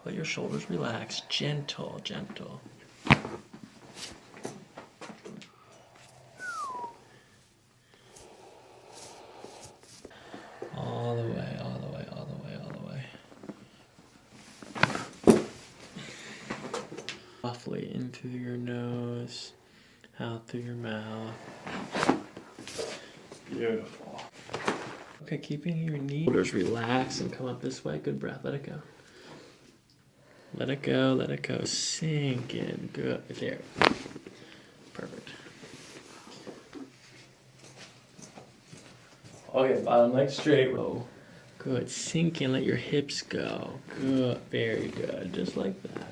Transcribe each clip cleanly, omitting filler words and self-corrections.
Let your shoulders relax. Gentle, gentle. All the way, all the way, all the way, all the way. Softly in through your nose, out through your mouth. Beautiful. Okay, keeping your knees, shoulders relax and come up this way. Good breath. Let it go. Let it go, let it go. Sink in. Good. There. Perfect. Okay, bottom leg straight. Oh, good. Sink in. Let your hips go. Good. Very good. Just like that.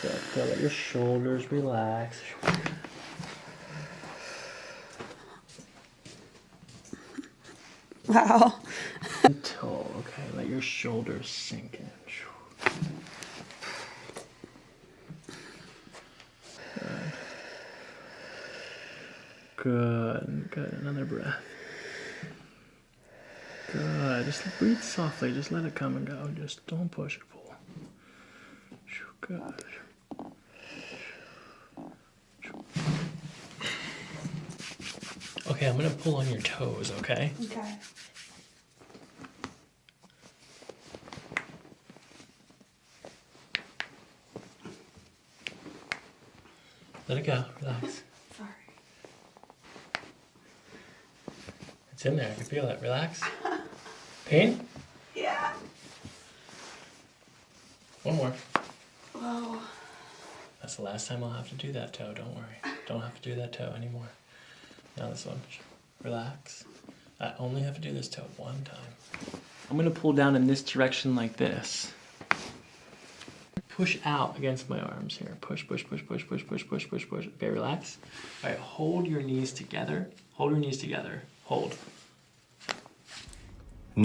Good. Good. Let your shoulders relax. Wow. Gentle. Okay, let your shoulders sink in. Good. Good. Another breath. Good. Just breathe softly. Just let it come and go. Just don't push or pull. Good. Okay, I'm gonna pull on your toes, okay? Okay. Let it go. Relax. Sorry. It's in there. I can feel it. Relax. Pain? Yeah. One more. Whoa. That's the last time I'll have to do that toe. Don't worry. Don't have to do that toe anymore. Now this one. Relax. I only have to do this toe one time. I'm going to pull down in this direction like this. Push out against my arms here. Push, push, push, push, push, push, push, push, push. Okay, relax. All right, hold your knees together. Hold your knees together. Hold.